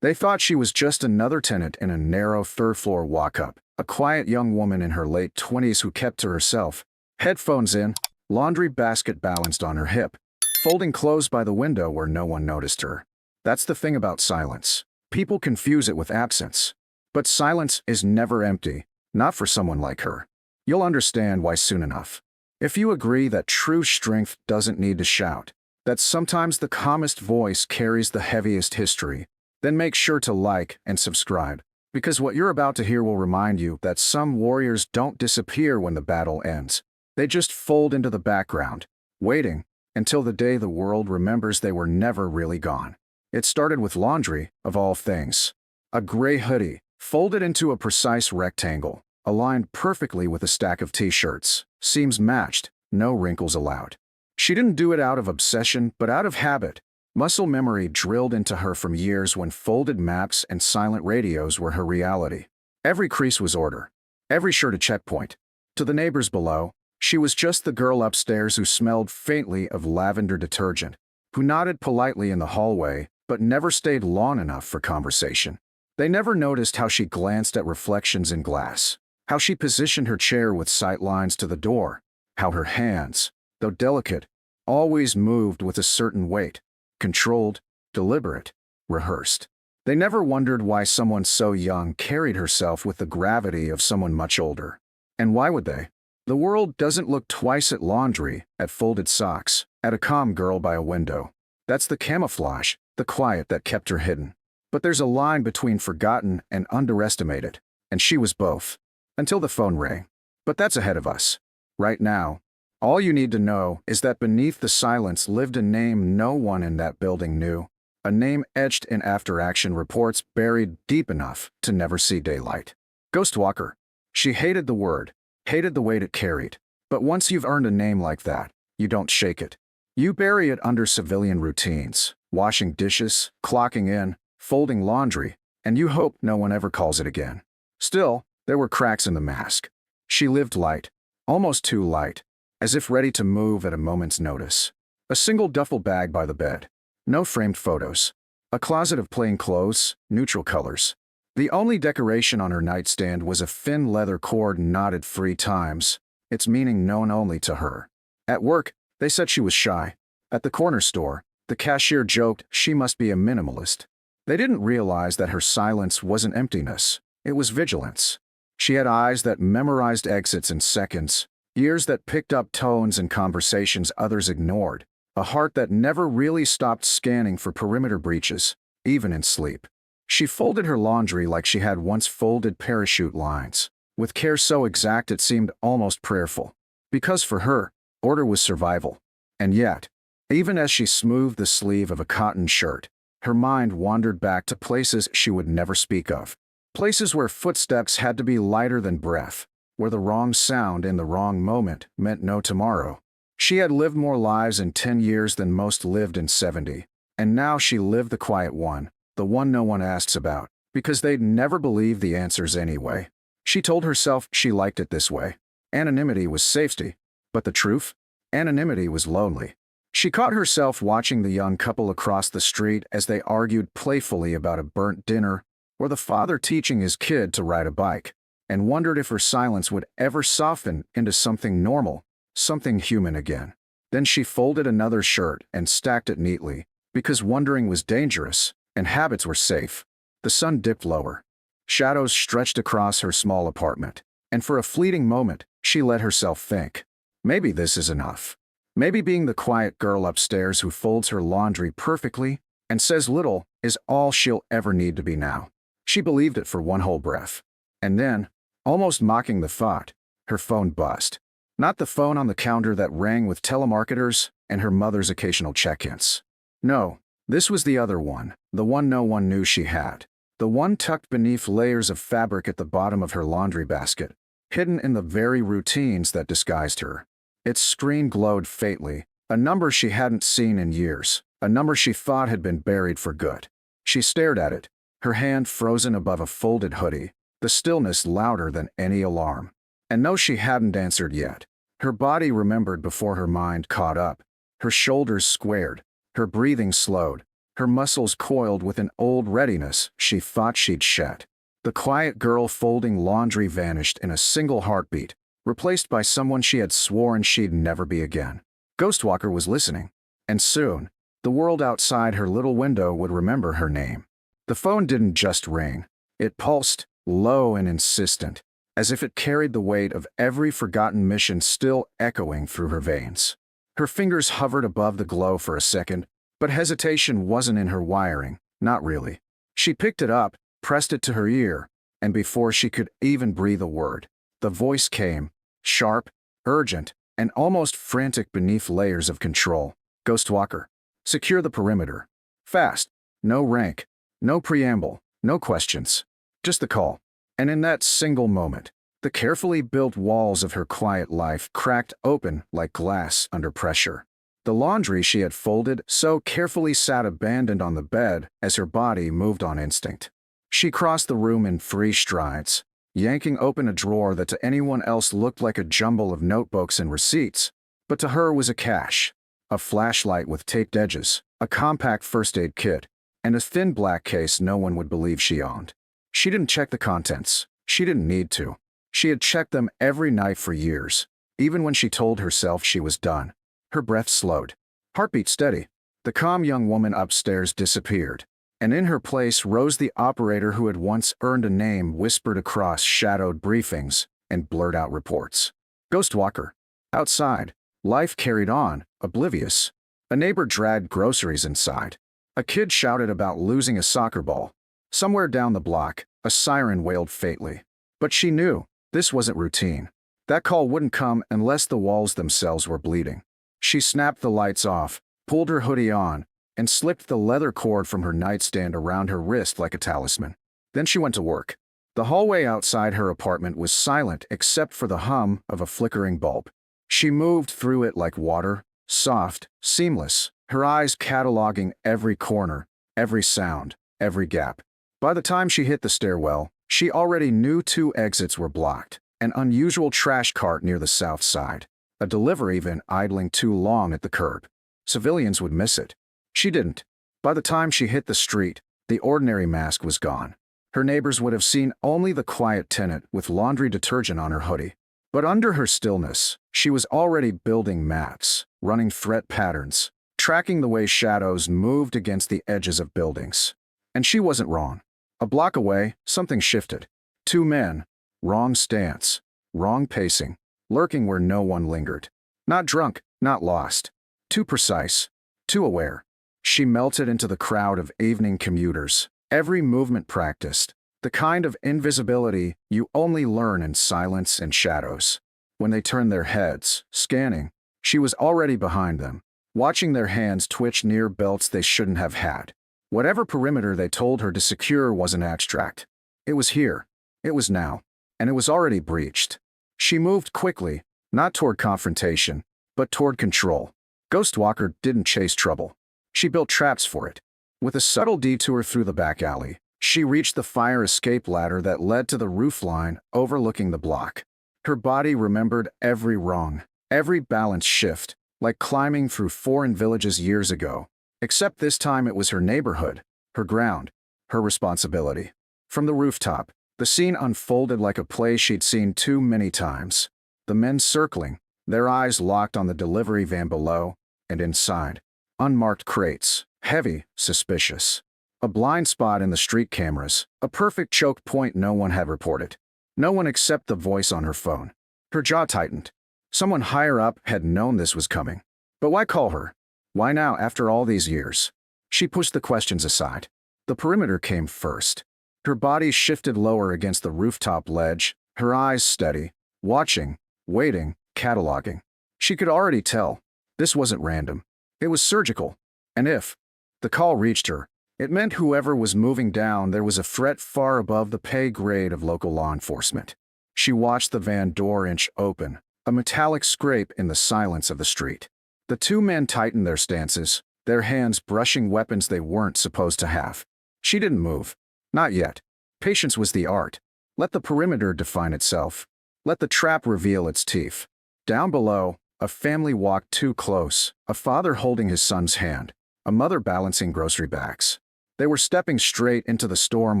They thought she was just another tenant in a narrow third-floor walk-up, a quiet young woman in her late 20s who kept to herself, headphones in, laundry basket balanced on her hip, folding clothes by the window where no one noticed her. That's the thing about silence. People confuse it with absence. But silence is never empty, not for someone like her. You'll understand why soon enough. If you agree that true strength doesn't need to shout, that sometimes the calmest voice carries the heaviest history, then make sure to like and subscribe, because what you're about to hear will remind you that some warriors don't disappear when the battle ends. They just fold into the background, waiting until the day the world remembers they were never really gone. It started with laundry, of all things. A gray hoodie, folded into a precise rectangle, aligned perfectly with a stack of t-shirts, seams matched, no wrinkles allowed. She didn't do it out of obsession, but out of habit. Muscle memory drilled into her from years when folded maps and silent radios were her reality. Every crease was order, every shirt a checkpoint. To the neighbors below, she was just the girl upstairs who smelled faintly of lavender detergent, who nodded politely in the hallway but never stayed long enough for conversation. They never noticed how she glanced at reflections in glass, how she positioned her chair with sight lines to the door, how her hands, though delicate, always moved with a certain weight, controlled, deliberate, rehearsed. They never wondered why someone so young carried herself with the gravity of someone much older. And why would they? The world doesn't look twice at laundry, at folded socks, at a calm girl by a window. That's the camouflage, the quiet that kept her hidden. But there's a line between forgotten and underestimated, and she was both. Until the phone rang. But that's ahead of us. Right now, all you need to know is that beneath the silence lived a name no one in that building knew, a name etched in after-action reports buried deep enough to never see daylight. Ghostwalker. She hated the word, hated the weight it carried. But once you've earned a name like that, you don't shake it. You bury it under civilian routines, washing dishes, clocking in, folding laundry, and you hope no one ever calls it again. Still, there were cracks in the mask. She lived light, almost too light, as if ready to move at a moment's notice. A single duffel bag by the bed. No framed photos. A closet of plain clothes, neutral colors. The only decoration on her nightstand was a thin leather cord knotted 3 times, its meaning known only to her. At work, they said she was shy. At the corner store, the cashier joked she must be a minimalist. They didn't realize that her silence wasn't emptiness, it was vigilance. She had eyes that memorized exits in seconds, ears that picked up tones in conversations others ignored, a heart that never really stopped scanning for perimeter breaches, even in sleep. She folded her laundry like she had once folded parachute lines, with care so exact it seemed almost prayerful. Because for her, order was survival. And yet, even as she smoothed the sleeve of a cotton shirt, her mind wandered back to places she would never speak of. Places where footsteps had to be lighter than breath, where the wrong sound in the wrong moment meant no tomorrow. She had lived more lives in 10 years than most lived in 70, and now she lived the quiet one, the one no one asks about, because they'd never believe the answers anyway. She told herself she liked it this way. Anonymity was safety, but the truth? Anonymity was lonely. She caught herself watching the young couple across the street as they argued playfully about a burnt dinner, or the father teaching his kid to ride a bike, and wondered if her silence would ever soften into something normal, something human again. Then she folded another shirt and stacked it neatly, because wondering was dangerous, and habits were safe. The sun dipped lower. Shadows stretched across her small apartment, and for a fleeting moment, she let herself think, maybe this is enough. Maybe being the quiet girl upstairs who folds her laundry perfectly and says little is all she'll ever need to be now. She believed it for one whole breath. And then, almost mocking the thought, her phone buzzed. Not the phone on the counter that rang with telemarketers and her mother's occasional check-ins. No, this was the other one, the one no one knew she had. The one tucked beneath layers of fabric at the bottom of her laundry basket, hidden in the very routines that disguised her. Its screen glowed faintly, a number she hadn't seen in years, a number she thought had been buried for good. She stared at it, her hand frozen above a folded hoodie, the stillness louder than any alarm. And no, she hadn't answered yet. Her body remembered before her mind caught up. Her shoulders squared, her breathing slowed, her muscles coiled with an old readiness she thought she'd shed. The quiet girl folding laundry vanished in a single heartbeat, replaced by someone she had sworn she'd never be again. Ghostwalker was listening, and soon, the world outside her little window would remember her name. The phone didn't just ring. It pulsed, low and insistent, as if it carried the weight of every forgotten mission still echoing through her veins. Her fingers hovered above the glow for a second, but hesitation wasn't in her wiring, not really. She picked it up, pressed it to her ear, and before she could even breathe a word, the voice came, sharp, urgent, and almost frantic beneath layers of control. Ghostwalker, secure the perimeter. Fast. No rank. No preamble. No questions. Just the call. And in that single moment, the carefully built walls of her quiet life cracked open like glass under pressure. The laundry she had folded so carefully sat abandoned on the bed as her body moved on instinct. She crossed the room in 3 strides, yanking open a drawer that to anyone else looked like a jumble of notebooks and receipts, but to her was a cache, a flashlight with taped edges, a compact first aid kit, and a thin black case no one would believe she owned. She didn't check the contents. She didn't need to. She had checked them every night for years, even when she told herself she was done. Her breath slowed. Heartbeat steady. The calm young woman upstairs disappeared, and in her place rose the operator who had once earned a name whispered across shadowed briefings and blurred out reports. Ghostwalker. Outside, life carried on, oblivious. A neighbor dragged groceries inside. A kid shouted about losing a soccer ball. Somewhere down the block, a siren wailed faintly. But she knew this wasn't routine. That call wouldn't come unless the walls themselves were bleeding. She snapped the lights off, pulled her hoodie on, and slipped the leather cord from her nightstand around her wrist like a talisman. Then she went to work. The hallway outside her apartment was silent except for the hum of a flickering bulb. She moved through it like water, soft, seamless, her eyes cataloging every corner, every sound, every gap. By the time she hit the stairwell, she already knew 2 exits were blocked, an unusual trash cart near the south side, a delivery van idling too long at the curb. Civilians would miss it. She didn't. By the time she hit the street, the ordinary mask was gone. Her neighbors would have seen only the quiet tenant with laundry detergent on her hoodie. But under her stillness, she was already building maps, running threat patterns, tracking the way shadows moved against the edges of buildings. And she wasn't wrong. A block away, something shifted. 2 men, wrong stance, wrong pacing, lurking where no one lingered. Not drunk, not lost. Too precise, too aware. She melted into the crowd of evening commuters, every movement practiced, the kind of invisibility you only learn in silence and shadows. When they turned their heads, scanning, she was already behind them, watching their hands twitch near belts they shouldn't have had. Whatever perimeter they told her to secure wasn't abstract. It was here. It was now. And it was already breached. She moved quickly, not toward confrontation, but toward control. Ghostwalker didn't chase trouble. She built traps for it. With a subtle detour through the back alley, she reached the fire escape ladder that led to the roofline overlooking the block. Her body remembered every rung, every balance shift, like climbing through foreign villages years ago. Except this time it was her neighborhood, her ground, her responsibility. From the rooftop, the scene unfolded like a play she'd seen too many times. The men circling, their eyes locked on the delivery van below, and inside. Unmarked crates, heavy, suspicious. A blind spot in the street cameras, a perfect choke point no one had reported. No one except the voice on her phone. Her jaw tightened. Someone higher up had known this was coming. But why call her? Why now, after all these years? She pushed the questions aside. The perimeter came first. Her body shifted lower against the rooftop ledge, her eyes steady, watching, waiting, cataloging. She could already tell. This wasn't random. It was surgical. And if the call reached her, it meant whoever was moving down there was a threat far above the pay grade of local law enforcement. She watched the van door inch open, a metallic scrape in the silence of the street. The 2 men tightened their stances, their hands brushing weapons they weren't supposed to have. She didn't move. Not yet. Patience was the art. Let the perimeter define itself. Let the trap reveal its teeth. Down below, a family walked too close, a father holding his son's hand, a mother balancing grocery bags. They were stepping straight into the storm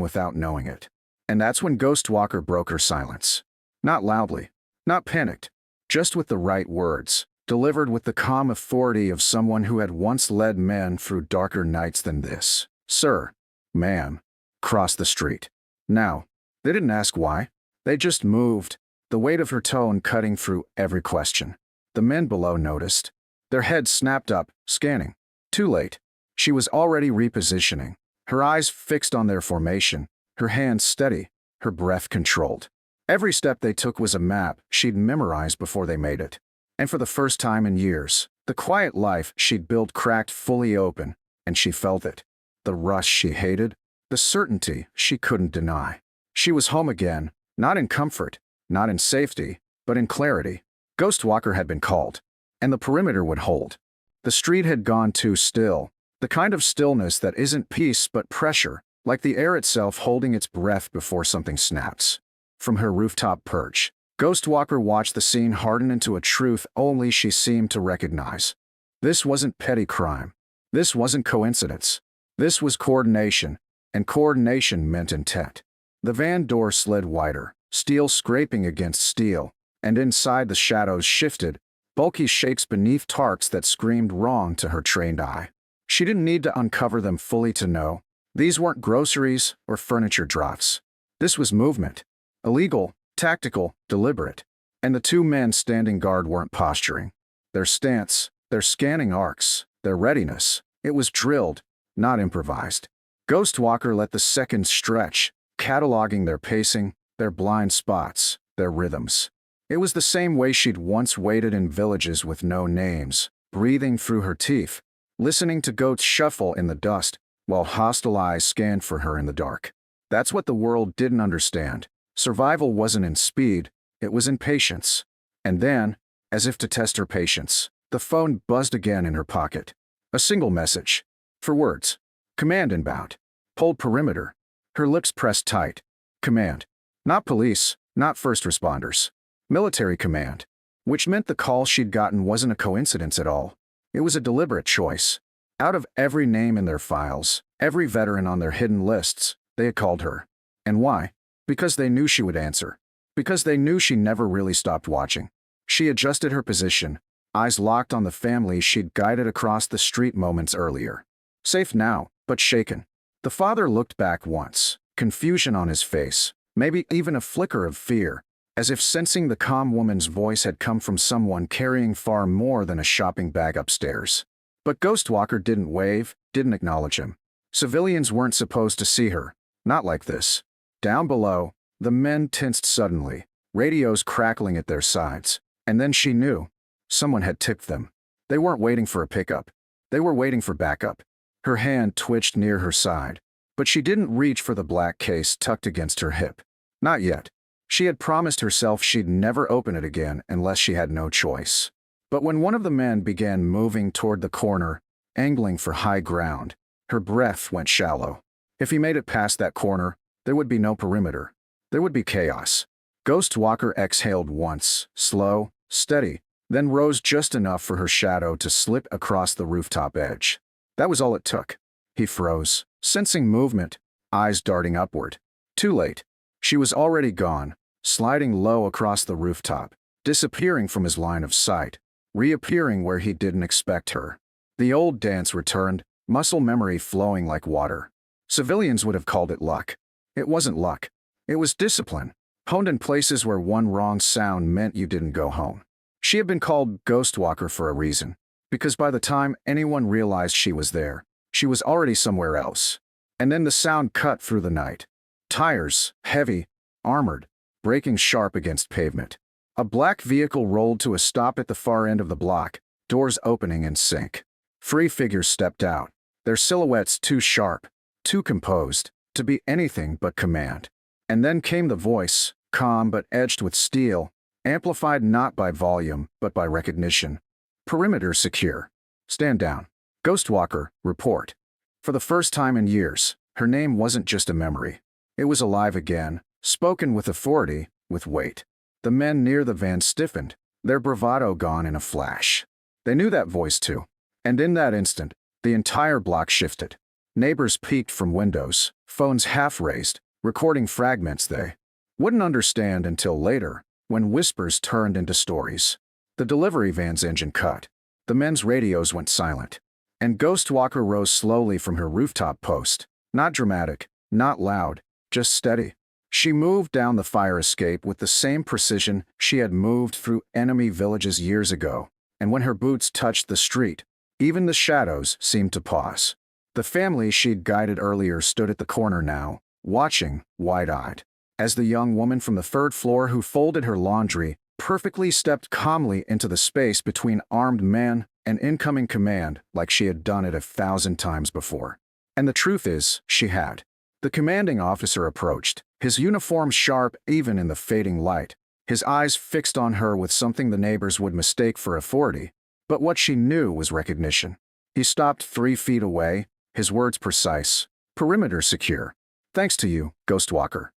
without knowing it. And that's when Ghostwalker broke her silence. Not loudly, not panicked, just with the right words, delivered with the calm authority of someone who had once led men through darker nights than this. "Sir, ma'am, cross the street." Now, they didn't ask why. They just moved, the weight of her tone cutting through every question. The men below noticed. Their heads snapped up, scanning. Too late. She was already repositioning, her eyes fixed on their formation, her hands steady, her breath controlled. Every step they took was a map she'd memorized before they made it. And for the first time in years, the quiet life she'd built cracked fully open, and she felt it. The rush she hated, the certainty she couldn't deny. She was home again, not in comfort, not in safety, but in clarity. Ghostwalker had been called, and the perimeter would hold. The street had gone too still, the kind of stillness that isn't peace but pressure, like the air itself holding its breath before something snaps. From her rooftop perch, Ghostwalker watched the scene harden into a truth only she seemed to recognize. This wasn't petty crime. This wasn't coincidence. This was coordination, and coordination meant intent. The van door slid wider, steel scraping against steel, and inside the shadows shifted, bulky shapes beneath tarps that screamed wrong to her trained eye. She didn't need to uncover them fully to know. These weren't groceries or furniture drops. This was movement. Illegal, tactical, deliberate. And the two men standing guard weren't posturing. Their stance, their scanning arcs, their readiness, it was drilled, not improvised. Ghostwalker let the seconds stretch, cataloging their pacing, their blind spots, their rhythms. It was the same way she'd once waited in villages with no names, breathing through her teeth, listening to goats shuffle in the dust, while hostile eyes scanned for her in the dark. That's what the world didn't understand. Survival wasn't in speed, it was in patience. And then, as if to test her patience, the phone buzzed again in her pocket. A single message. 4 words. Command inbound. Hold perimeter. Her lips pressed tight. Command. Not police, not first responders. Military command. Which meant the call she'd gotten wasn't a coincidence at all. It was a deliberate choice. Out of every name in their files, every veteran on their hidden lists, they had called her. And why? Because they knew she would answer. Because they knew she never really stopped watching. She adjusted her position, eyes locked on the family she'd guided across the street moments earlier. Safe now, but shaken. The father looked back once, confusion on his face, maybe even a flicker of fear, as if sensing the calm woman's voice had come from someone carrying far more than a shopping bag upstairs. But Ghostwalker didn't wave, didn't acknowledge him. Civilians weren't supposed to see her. Not like this. Down below, the men tensed suddenly, radios crackling at their sides. And then she knew. Someone had tipped them. They weren't waiting for a pickup. They were waiting for backup. Her hand twitched near her side, but she didn't reach for the black case tucked against her hip. Not yet. She had promised herself she'd never open it again unless she had no choice. But when one of the men began moving toward the corner, angling for high ground, her breath went shallow. If he made it past that corner, there would be no perimeter. There would be chaos. Ghostwalker exhaled once, slow, steady, then rose just enough for her shadow to slip across the rooftop edge. That was all it took. He froze, sensing movement, eyes darting upward. Too late. She was already gone, sliding low across the rooftop, disappearing from his line of sight, reappearing where he didn't expect her. The old dance returned, muscle memory flowing like water. Civilians would have called it luck. It wasn't luck. It was discipline, honed in places where one wrong sound meant you didn't go home. She had been called Ghostwalker for a reason, because by the time anyone realized she was there, she was already somewhere else. And then the sound cut through the night. Tires, heavy, armored, braking sharp against pavement. A black vehicle rolled to a stop at the far end of the block, doors opening in sync. 3 figures stepped out, their silhouettes too sharp, too composed, to be anything but command. And then came the voice, calm but edged with steel, amplified not by volume but by recognition. Perimeter secure. Stand down. Ghostwalker, report. For the first time in years, her name wasn't just a memory. It was alive again, spoken with authority, with weight. The men near the van stiffened, their bravado gone in a flash. They knew that voice too. And in that instant, The entire block shifted. Neighbors peeked from windows, phones half raised, recording fragments they wouldn't understand until later, when whispers turned into stories. The delivery van's engine cut. The men's radios went silent. And Ghostwalker rose slowly from her rooftop post. Not dramatic, not loud, just steady. She moved down the fire escape with the same precision she had moved through enemy villages years ago. And when her boots touched the street, even the shadows seemed to pause. The family she'd guided earlier stood at the corner now, watching, wide-eyed, as the young woman from the third floor who folded her laundry perfectly stepped calmly into the space between armed men and incoming command like she had done it 1,000 times before. And the truth is, she had. The commanding officer approached, his uniform sharp even in the fading light, his eyes fixed on her with something the neighbors would mistake for authority, but what she knew was recognition. He stopped 3 feet away, his words precise, perimeter secure. Thanks to you, Ghostwalker.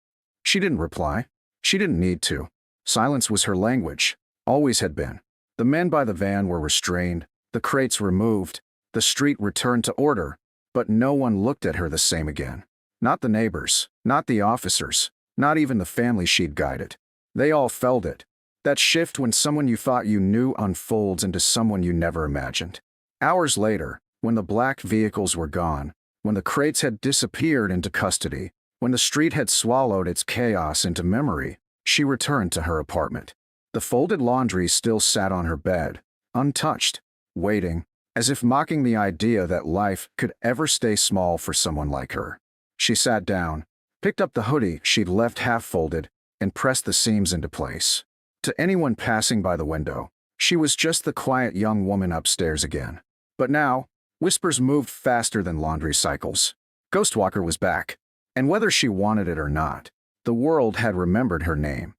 She didn't reply. She didn't need to. Silence was her language, always had been. The men by the van were restrained, the crates removed, the street returned to order, but no one looked at her the same again. Not the neighbors, not the officers, not even the family she'd guided. They all felt it. That shift when someone you thought you knew unfolds into someone you never imagined. Hours later, when the black vehicles were gone, when the crates had disappeared into custody, when the street had swallowed its chaos into memory, she returned to her apartment. The folded laundry still sat on her bed, untouched, waiting, as if mocking the idea that life could ever stay small for someone like her. She sat down, picked up the hoodie she'd left half-folded, and pressed the seams into place. To anyone passing by the window, she was just the quiet young woman upstairs again. But now, whispers moved faster than laundry cycles. Ghostwalker was back, and whether she wanted it or not, the world had remembered her name.